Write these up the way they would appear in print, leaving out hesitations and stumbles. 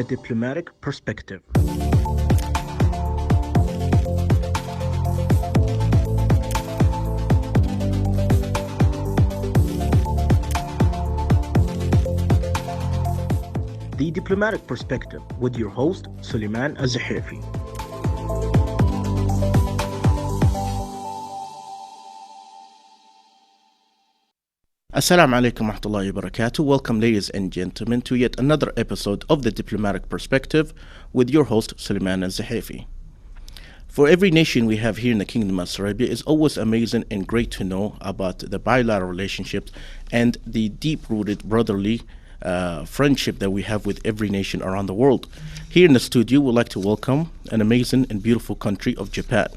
Diplomatic Perspective. The Diplomatic Perspective with your host, Suleiman Al-Zahifi. Assalamu alaikum wa rahmatullahi wa barakatuh. Welcome, ladies and gentlemen, to yet another episode of the Diplomatic Perspective with your host, Suleiman Al-Zahifi. For every nation we have here in the Kingdom of Saudi Arabia, it's always amazing and great to know about the bilateral relationships and the deep-rooted brotherly friendship that we have with every nation around the world. Here in the studio, we'd like to welcome an amazing and beautiful country of Japan.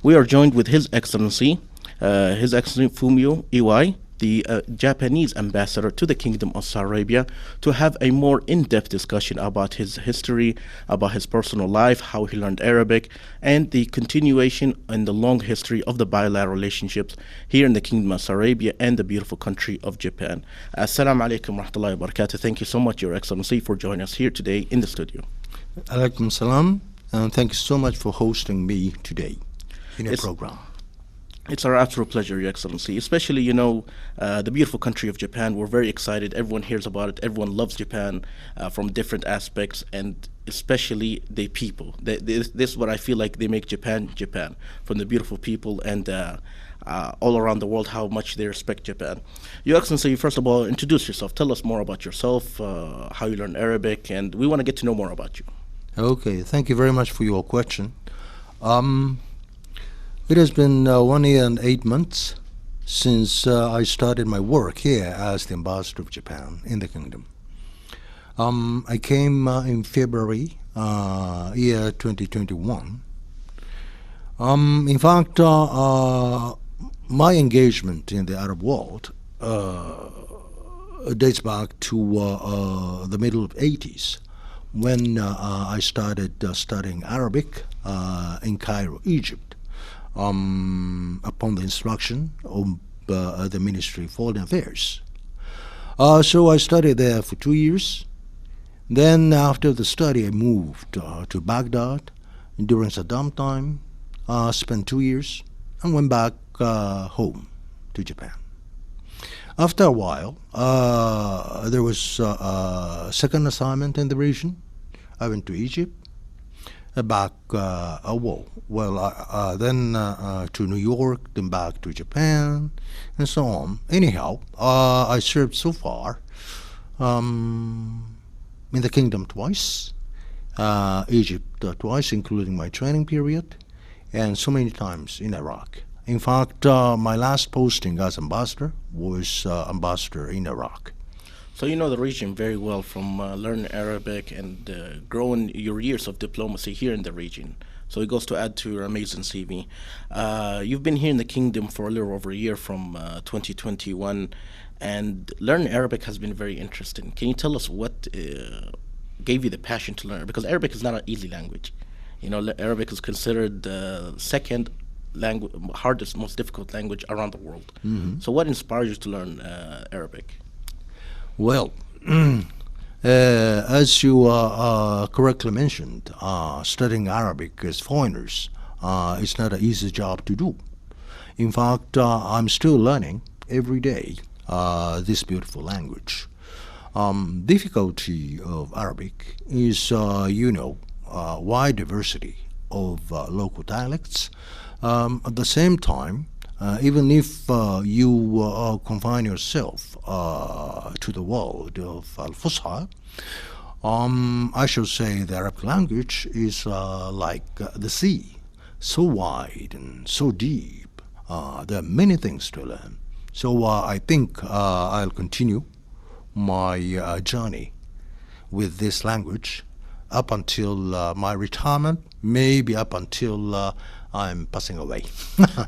We are joined with His Excellency Fumio Iwai, the Japanese ambassador to the Kingdom of Saudi Arabia, to have a more in-depth discussion about his history, about his personal life, how he learned Arabic, and the continuation and the long history of the bilateral relationships here in the Kingdom of Saudi Arabia and the beautiful country of Japan. Assalamu alaikum wa rahmatullahi wa barakatuh. Thank you so much, Your Excellency, for joining us here today in the studio. Alaikum salam, and thank you so much for hosting me today in your program. It's our absolute pleasure, Your Excellency. Especially, the beautiful country of Japan. We're very excited. Everyone hears about it. Everyone loves Japan from different aspects, and especially the people. This is what I feel like they make Japan, Japan. From the beautiful people and all around the world, how much they respect Japan. Your Excellency, first of all, introduce yourself. Tell us more about yourself, how you learned Arabic, and we want to get to know more about you. Okay, thank you very much for your question. It has been 1 year and 8 months since I started my work here as the ambassador of Japan in the kingdom. I came in February, year 2021. In fact, my engagement in the Arab world dates back to the middle of 80s when I started studying Arabic in Cairo, Egypt. Upon the instruction of the Ministry of Foreign Affairs. So I studied there for 2 years. Then after the study, I moved to Baghdad during Saddam time, spent 2 years, and went back home to Japan. After a while, there was a second assignment in the region. I went to Egypt. Back then to New York, then back to Japan, and so on. Anyhow, I served so far in the kingdom twice, Egypt twice, including my training period, and so many times in Iraq. In fact, my last posting as ambassador was ambassador in Iraq. So you know the region very well from learning Arabic and growing your years of diplomacy here in the region. So it goes to add to your amazing CV. You've been here in the kingdom for a little over a year from 2021, and learning Arabic has been very interesting. Can you tell us what gave you the passion to learn? Because Arabic is not an easy language. Arabic is considered the second language, hardest, most difficult language around the world. Mm-hmm. So what inspired you to learn Arabic? Well, as you correctly mentioned, studying Arabic as foreigners is not an easy job to do. In fact, I'm still learning every day this beautiful language. Difficulty of Arabic is, wide diversity of local dialects. At the same time, even if you confine yourself to the world of Al-Fusha, I should say the Arabic language is like the sea, so wide and so deep. There are many things to learn. So I think I'll continue my journey with this language up until my retirement, maybe up until I'm passing away.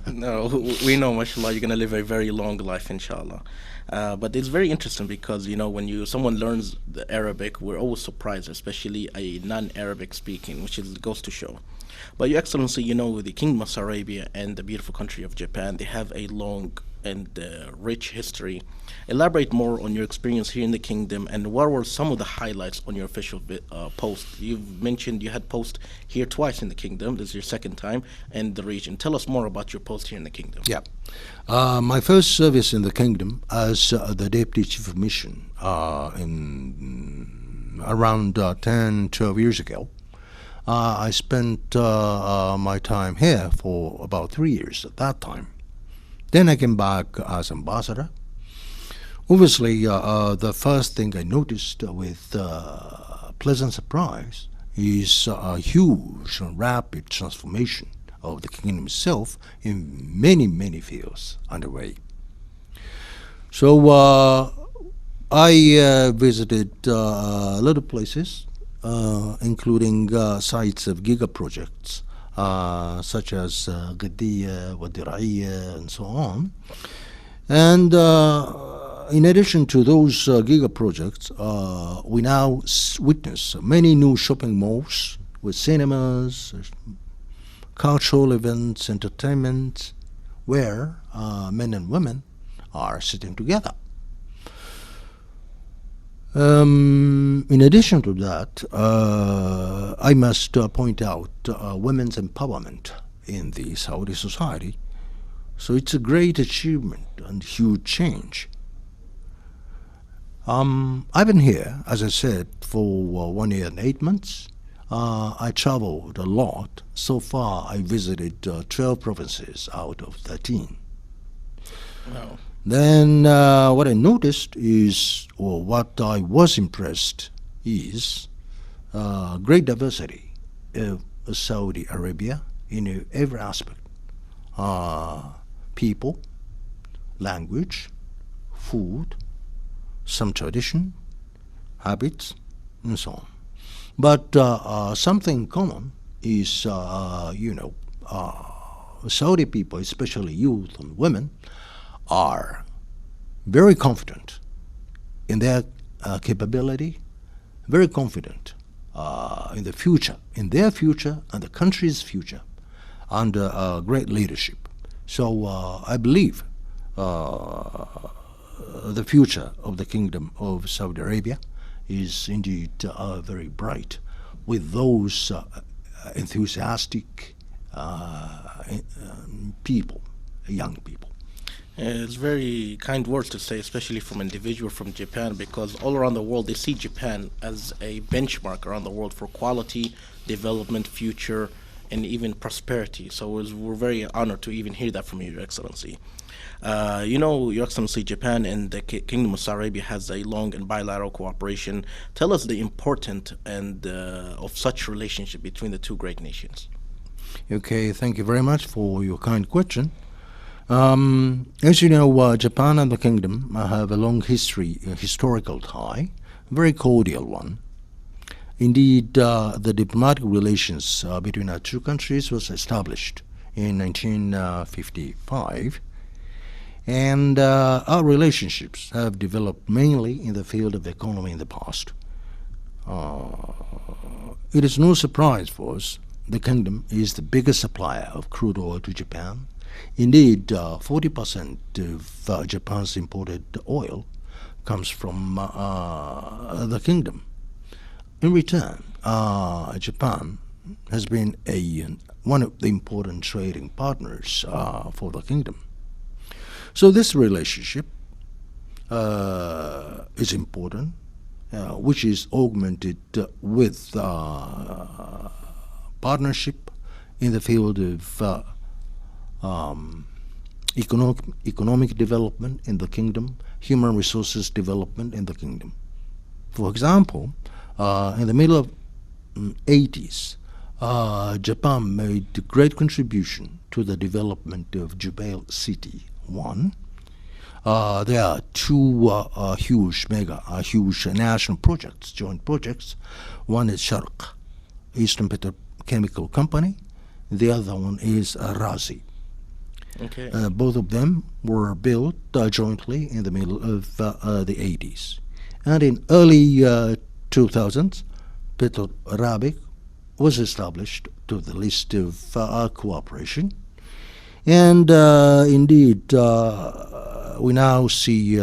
No, we know, mashallah, you're going to live a very long life, inshallah. But it's very interesting because, when someone learns the Arabic, we're always surprised, especially a non-Arabic speaking, which goes to show. But Your Excellency, the Kingdom of Saudi Arabia and the beautiful country of Japan, they have a long and rich history. Elaborate more on your experience here in the kingdom, and what were some of the highlights on your official post? You've mentioned you had post here twice in the kingdom. This is your second time, and the region. Tell us more about your post here in the kingdom. Yeah. My first service in the kingdom as the Deputy Chief of Mission in around 10, 12 years ago. I spent my time here for about 3 years at that time. Then I came back as ambassador. Obviously, the first thing I noticed with pleasant surprise is a huge and rapid transformation of the kingdom itself in many, many fields underway. So I visited a lot of places, including sites of giga projects, such as Gadiya, Wadiraiya, and so on. And in addition to those giga projects, we now witness many new shopping malls with cinemas, cultural events, entertainment, where men and women are sitting together. In addition to that, I must point out women's empowerment in the Saudi society. So it's a great achievement and huge change. I've been here, as I said, for 1 year and 8 months. I traveled a lot. So far, I visited 12 provinces out of 13. Wow. Then what I noticed is, or what I was impressed is, great diversity of Saudi Arabia in every aspect. People, language, food, some tradition, habits, and so on. But something common is, Saudi people, especially youth and women, are very confident in their capability, very confident in the future, in their future and the country's future, under great leadership. So I believe the future of the Kingdom of Saudi Arabia is indeed very bright, with those enthusiastic people, young people. It's very kind words to say, especially from an individual from Japan, because all around the world they see Japan as a benchmark around the world for quality, development, future, and even prosperity. So we're very honored to even hear that from you, Your Excellency. Your Excellency, Japan and the Kingdom of Saudi Arabia has a long and bilateral cooperation. Tell us the importance and of such relationship between the two great nations. Okay, thank you very much for your kind question. As you know, Japan and the Kingdom have a long historical tie, a very cordial one. Indeed, the diplomatic relations between our two countries was established in 1955, and our relationships have developed mainly in the field of economy in the past. It is no surprise for us the Kingdom is the biggest supplier of crude oil to Japan. Indeed, 40% of Japan's imported oil comes from the Kingdom. In return, Japan has been one of the important trading partners for the Kingdom. So this relationship is important, which is augmented with partnership in the field of economic development in the Kingdom, human resources development in the Kingdom. For example, in the middle of 80s, Japan made a great contribution to the development of Jubail City 1. There are two huge national projects, joint projects. One is Sharq, Eastern Petrochemical Company. The other one is Razi. Okay. Both of them were built jointly in the middle of the 80s. And in early 2000s, Petro Arabic was established to the list of cooperation. And indeed, we now see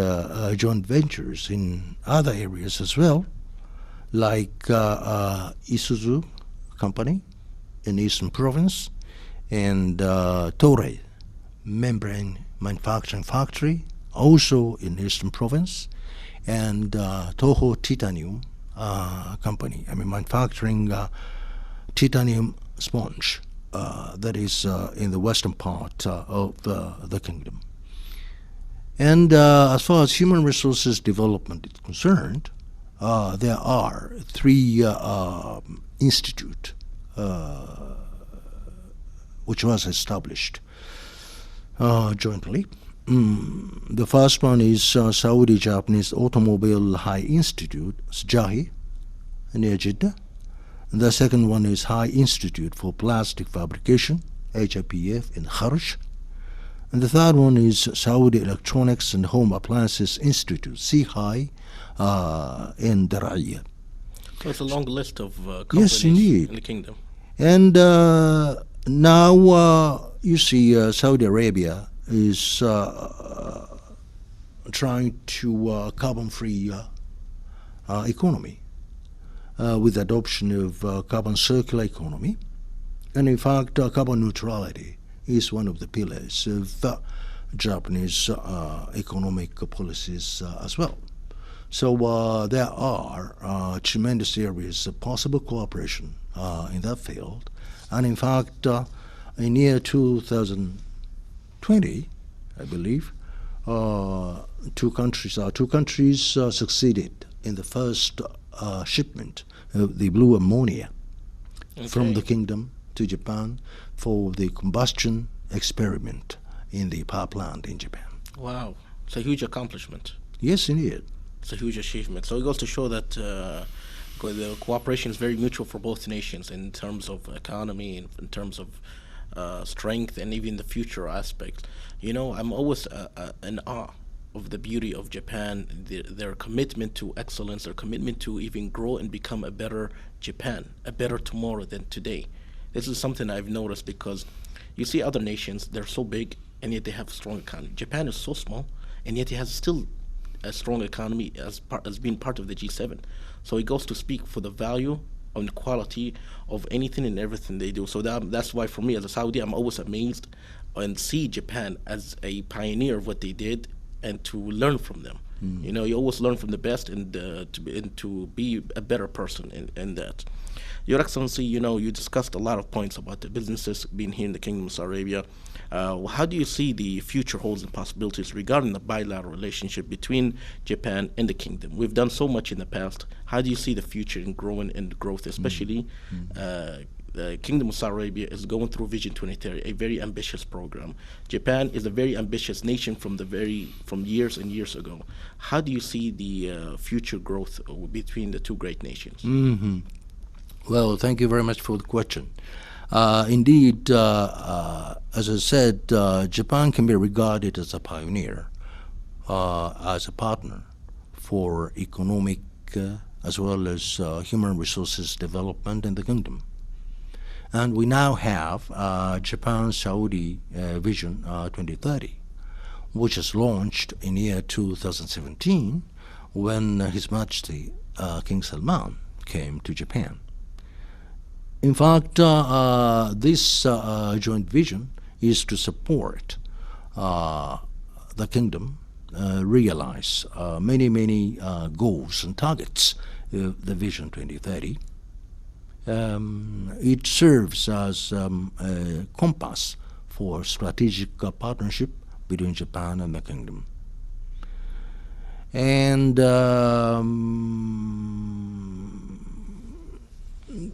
joint ventures in other areas as well, like Isuzu Company in Eastern Province and Toray Membrane Manufacturing Factory, also in Eastern Province, and Toho Titanium Company, manufacturing titanium sponge that is in the western part of the kingdom. And as far as human resources development is concerned, there are three institutes which was established jointly. The first one is Saudi-Japanese Automobile High Institute, SJAHI, near Jeddah. And the second one is High Institute for Plastic Fabrication, HIPF, in Kharj. And the third one is Saudi Electronics and Home Appliances Institute, SEHI, in Daraya. So it's a long list of companies in the kingdom. And now you see Saudi Arabia is trying to carbon-free economy with adoption of carbon circular economy. And in fact, carbon neutrality is one of the pillars of Japanese economic policies as well. So there are tremendous areas of possible cooperation in that field. And in fact, in year 2020, I believe, two countries succeeded in the first shipment of the blue ammonia from the kingdom to Japan for the combustion experiment in the power plant in Japan. Wow, it's a huge accomplishment. Yes, indeed. It's a huge achievement. So it goes to show that the cooperation is very mutual for both nations in terms of economy, in terms of strength, and even the future aspect. You know, I'm always in awe of the beauty of Japan, their commitment to excellence, their commitment to even grow and become a better Japan, a better tomorrow than today. This is something I've noticed because you see other nations, they're so big and yet they have a strong economy. Japan is so small and yet it has still a strong economy as being part of the G7. So it goes to speak for the value and quality of anything and everything they do. So that's why for me as a Saudi, I'm always amazed and see Japan as a pioneer of what they did and to learn from them. You know, you always learn from the best and to be a better person in that. Your Excellency, you know, you discussed a lot of points about the businesses being here in the Kingdom of Saudi Arabia. How do you see the future holds and possibilities regarding the bilateral relationship between Japan and the Kingdom? We've done so much in the past. How do you see the future in growth, especially the Kingdom of Saudi Arabia is going through Vision 2030, a very ambitious program. Japan is a very ambitious nation from years and years ago. How do you see the future growth between the two great nations? Well, thank you very much for the question. Indeed, as I said, Japan can be regarded as a pioneer, as a partner for economic as well as human resources development in the kingdom. And we now have Japan-Saudi Vision 2030, which was launched in year 2017 when His Majesty King Salman came to Japan. In fact, this joint vision is to support the kingdom realize many goals and targets of the Vision 2030. It serves as a compass for strategic partnership between Japan and the kingdom. And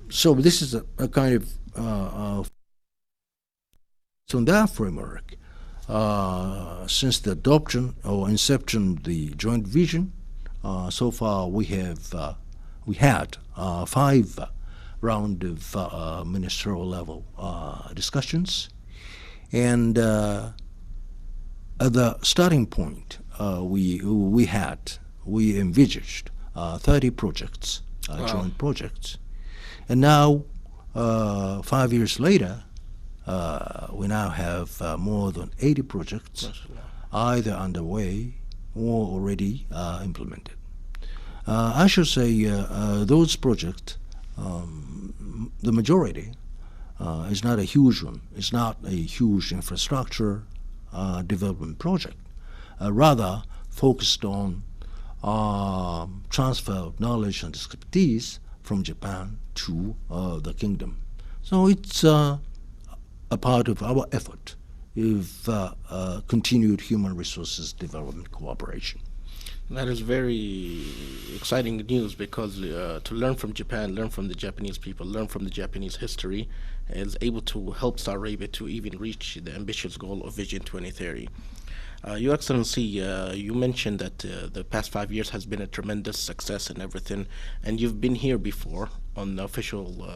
so this is a kind of so in that framework, since the adoption or inception of the joint vision, so far we had 5 round of ministerial level discussions, and at the starting point, we envisaged 30 projects, joint projects. And now, 5 years later, we now have more than 80 projects either underway or already implemented. I should say those projects, the majority, is not a huge one. It's not a huge infrastructure development project. Rather focused on transfer of knowledge and expertise from Japan to the kingdom. So it's a part of our effort of continued human resources development cooperation. That is very exciting news because to learn from Japan, learn from the Japanese people, learn from the Japanese history is able to help Saudi Arabia to even reach the ambitious goal of Vision 2030. Your Excellency, you mentioned that the past 5 years has been a tremendous success and everything, and you've been here before on the official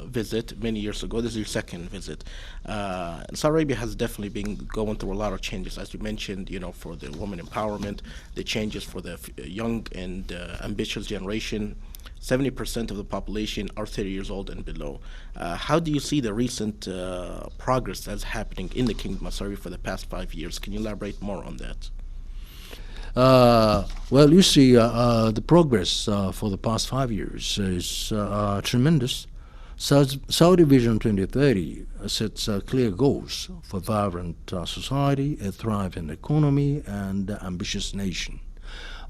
visit many years ago. This is your second visit. Saudi Arabia has definitely been going through a lot of changes, as you mentioned, for the women empowerment, the changes for the young and ambitious generation. 70% of the population are 30 years old and below. How do you see the recent progress that's happening in the Kingdom of Saudi Arabia for the past 5 years? Can you elaborate more on that? Well, you see, the progress for the past 5 years is tremendous. Saudi Vision 2030 sets clear goals for vibrant society, a thriving economy, and ambitious nation.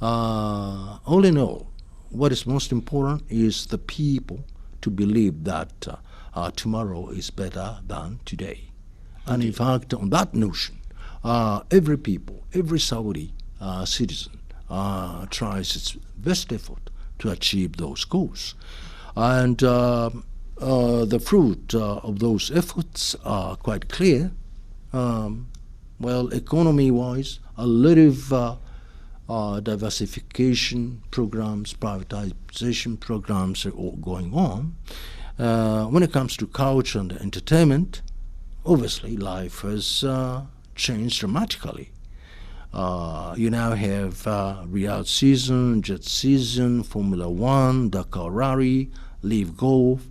All in all, what is most important is the people to believe that tomorrow is better than today. And in fact, on that notion, every people, every Saudi citizen tries its best effort to achieve those goals. And the fruit of those efforts are quite clear. Well, economy-wise, a lot of diversification programs, privatization programs are all going on. When it comes to culture and entertainment, obviously life has changed dramatically. You now have Riyadh season, Jet season, Formula One, Dakar Rally, Leaf Golf,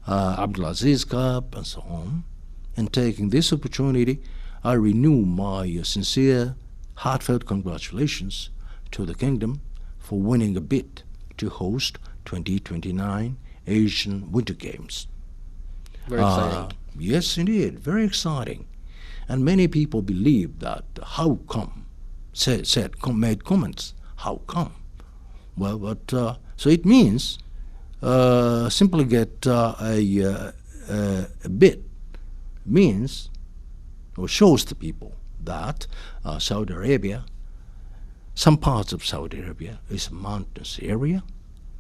Abdulaziz Cup, and so on. And taking this opportunity, I renew my sincere, heartfelt congratulations to the Kingdom for winning a bid to host 2029 Asian Winter Games. Very exciting. Yes, indeed, very exciting. And many people believe that how come, made comments, how come? Well, but so it means simply get a bid means or shows the people that Saudi Arabia, some parts of Saudi Arabia is a mountainous area,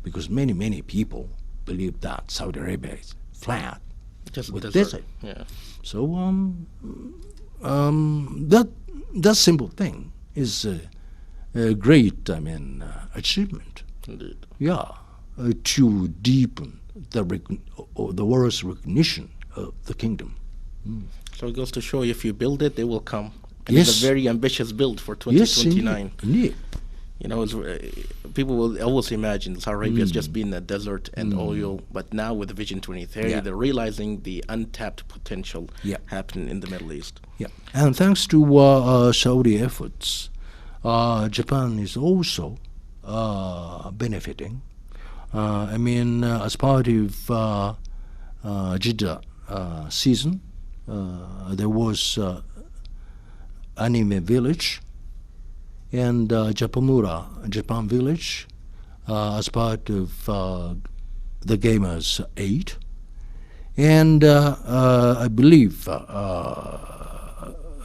because many people believe that Saudi Arabia is flat, Just with desert. desert. Yeah. So that simple thing is a great, achievement. Indeed. Yeah, to deepen the world's recognition of the kingdom. So it goes to show if you build it, they will come. And Yes. it's a very ambitious build for Yes, 2029. indeed. People will always imagine Saudi Arabia has just been a desert and oil, but now with the Vision 2030, Yeah. they're realizing the untapped potential Yeah. happening in the Middle East. Yeah, and thanks to Saudi efforts, Japan is also benefiting. As part of Jeddah season, there was Anime Village and Japamura, Japan Village, as part of the Gamers 8. And I believe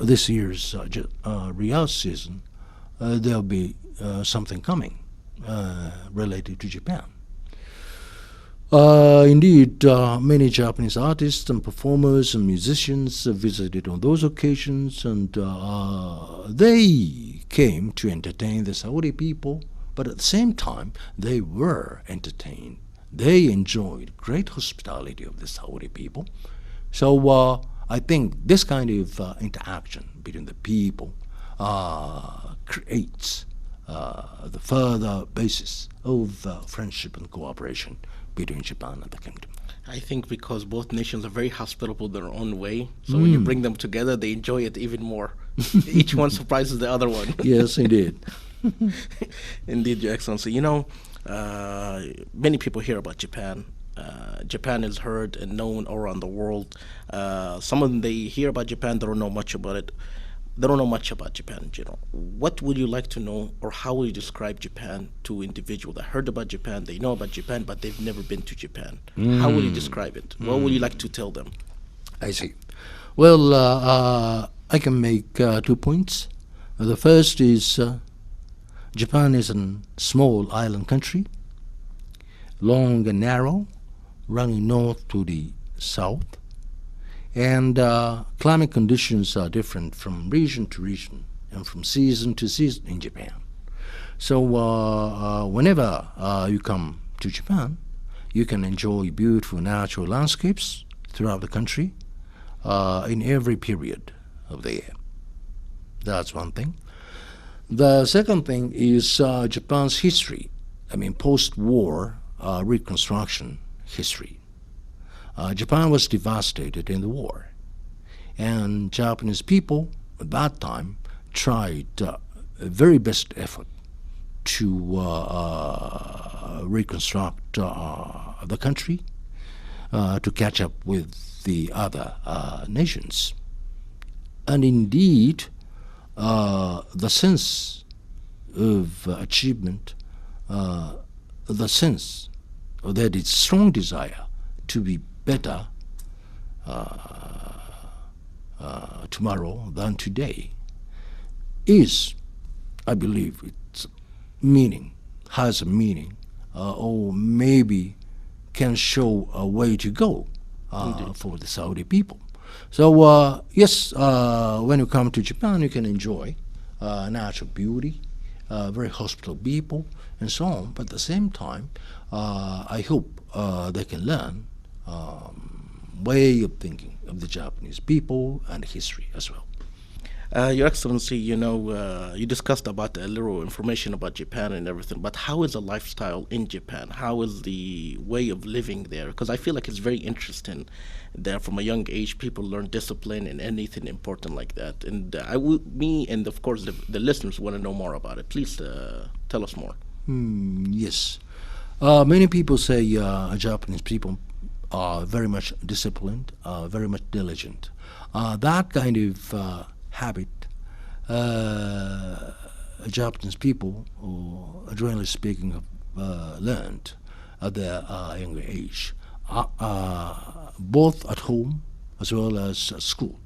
this year's Riyadh season, there'll be something coming related to Japan. Indeed, many Japanese artists and performers and musicians visited on those occasions, and they came to entertain the Saudi people, but at the same time, they were entertained. They enjoyed great hospitality of the Saudi people. So I think this kind of interaction between the people creates the further basis of friendship and cooperation between Japan and the kingdom. I think because both nations are very hospitable in their own way, so when you bring them together, they enjoy it even more Each one surprises the other one. Yes, indeed. Indeed, Your Excellency. Many people hear about Japan. Japan is heard and known all around the world. Some of them, they hear about Japan, they don't know much about it. They don't know much about Japan in general. What would you like to know, or how would you describe Japan to individuals that heard about Japan, they know about Japan, but they've never been to Japan? How would you describe it? What would you like to tell them? I see. Well, I can make 2 points. The first is Japan is a small island country, long and narrow, running north to the south. And climate conditions are different from region to region and from season to season in Japan. So whenever you come to Japan, you can enjoy beautiful natural landscapes throughout the country in every period of the year. That's one thing. The second thing is Japan's history. I mean, post-war reconstruction history. Japan was devastated in the war, and Japanese people at that time tried very best effort to reconstruct the country to catch up with the other nations. And indeed, the sense of achievement, the sense that it's strong desire to be better tomorrow than today is, I believe, its meaning, has a meaning, or maybe can show a way to go for the Saudi people. So yes, when you come to Japan, you can enjoy natural beauty, very hospitable people, and so on. But at the same time, I hope they can learn way of thinking of the Japanese people and history as well. Your Excellency, you discussed about a little information about Japan and everything, but how is the lifestyle in Japan? How is the way of living there? Because I feel like it's very interesting that from a young age, people learn discipline and anything important like that. And me and of course the listeners want to know more about it. Please tell us more. Yes. Many people say Japanese people are very much disciplined, very much diligent. That kind of habit Japanese people, generally speaking, have learned at their younger age, both at home as well as at school.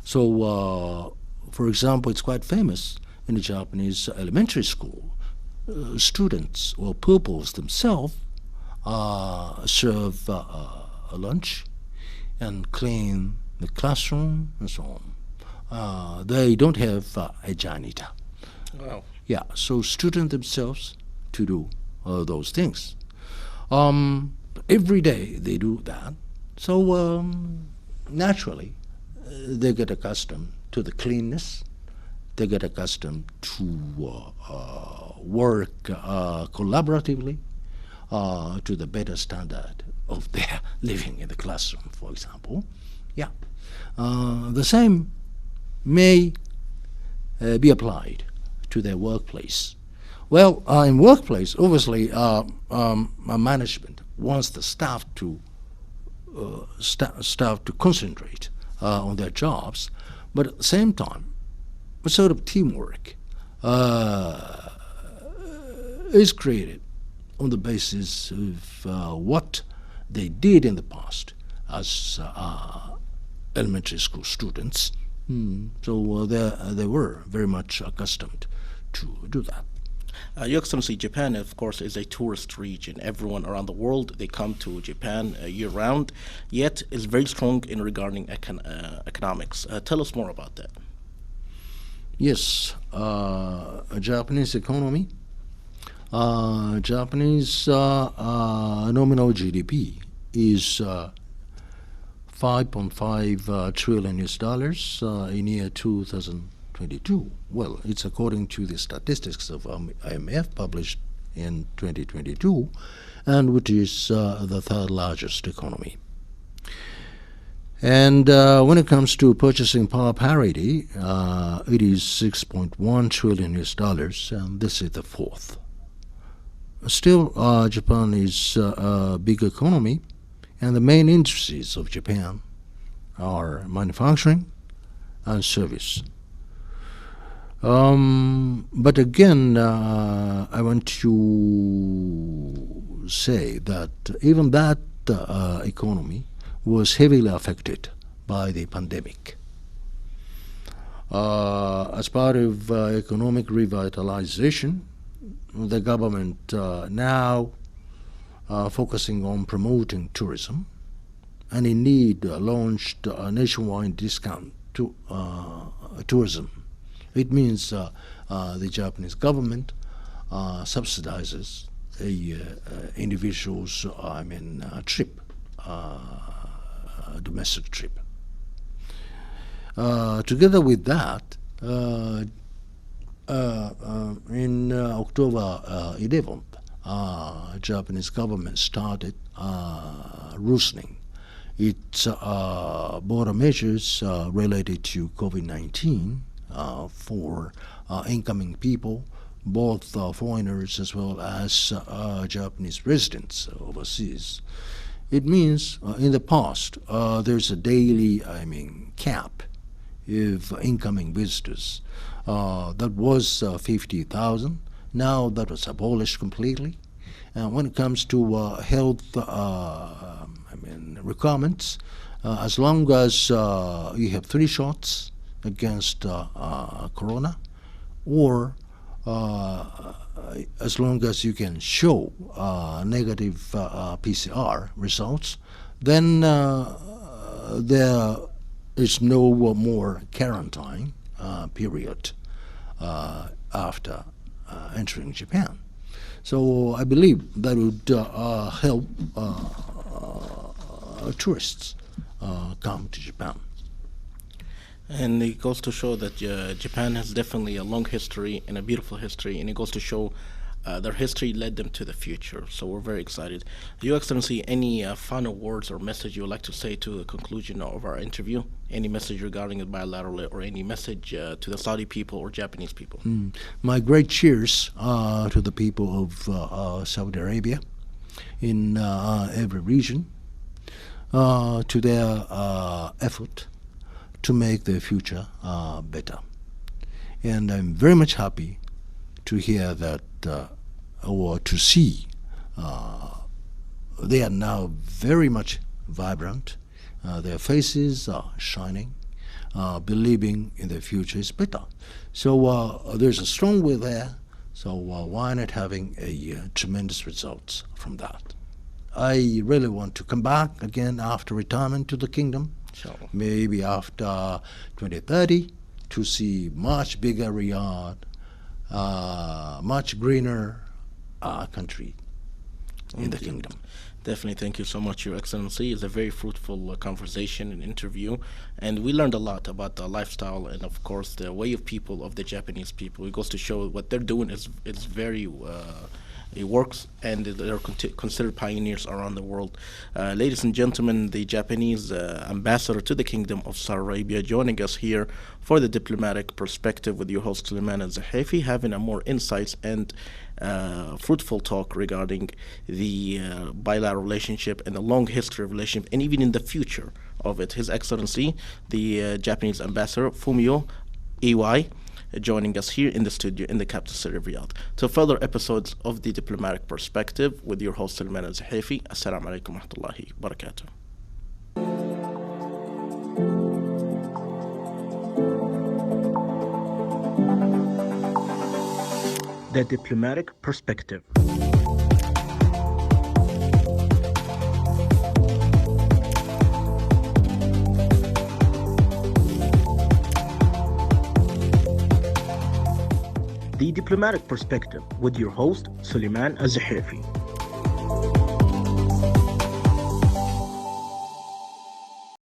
So, for example, it's quite famous in the Japanese elementary school. Students or pupils themselves serve lunch and clean the classroom and so on. They don't have a janitor. Wow. Yeah, so students themselves to do those things. Every day they do that. So naturally, they get accustomed to the cleanness. They get accustomed to work collaboratively to the better standard of their living in the classroom, for example. Yeah. The same may be applied to their workplace. Well, in workplace, obviously, management wants the staff to concentrate on their jobs, but at the same time, a sort of teamwork is created on the basis of what they did in the past as elementary school students. So they were very much accustomed to do that. Your Excellency, Japan, of course, is a tourist region. Everyone around the world, they come to Japan year-round, yet is very strong in regarding economics. Tell us more about that. Yes, Japanese economy. Japanese nominal GDP is 5.5 trillion US dollars in year 2022. Well, it's according to the statistics of IMF published in 2022, and which is the third largest economy. And when it comes to purchasing power parity, it is 6.1 trillion US dollars, and this is the fourth. Still, Japan is a big economy, and the main industries of Japan are manufacturing and service. But again, I want to say that even that economy was heavily affected by the pandemic. As part of economic revitalization, the government now focusing on promoting tourism, and indeed launched a nationwide discount to tourism. It means the Japanese government subsidizes a individual's trip, domestic trip. Together with that, in October 11th, Japanese government started loosening its border measures related to COVID-19 for incoming people, both foreigners as well as Japanese residents overseas. It means in the past there's a daily, cap of incoming visitors. That was 50,000. Now that was abolished completely. And when it comes to health requirements, as long as you have 3 shots against corona, or as long as you can show negative PCR results, then there is no more quarantine period after entering Japan. So I believe that would help tourists come to Japan. And it goes to show that Japan has definitely a long history and a beautiful history, and it goes to show their history led them to the future. So we're very excited. Your Excellency, any final words or message you would like to say to the conclusion of our interview? Any message regarding it bilaterally, or any message to the Saudi people or Japanese people? My great cheers to the people of Saudi Arabia in every region, to their effort to make their future better. And I'm very much happy to hear that, or to see they are now very much vibrant. Their faces are shining, believing in their future is better. So there's a strong will there, so why not having a tremendous results from that? I really want to come back again after retirement to the kingdom, maybe after 2030, to see much bigger Riyadh, much greener country in the kingdom. Definitely, thank you so much, Your Excellency. It's a very fruitful conversation and interview, and we learned a lot about the lifestyle and, of course, the way of people of the Japanese people. It goes to show what they're doing is very it works, and they're considered pioneers around the world. Ladies and gentlemen, the Japanese ambassador to the Kingdom of Saudi Arabia joining us here for the Diplomatic Perspective with your host Suleiman Al-Zahafi, having a more insights and fruitful talk regarding the bilateral relationship and the long history of relationship, and even in the future of it. His Excellency, the Japanese ambassador Fumio Iwai, joining us here in the studio in the capital city of Riyadh. To further episodes of the Diplomatic Perspective with your host Suleiman Al-Zahafi. Assalamu alaikum wa rahmatullahi wa barakatuh. The Diplomatic Perspective. The Diplomatic Perspective with your host Suleiman Al-Zahafi.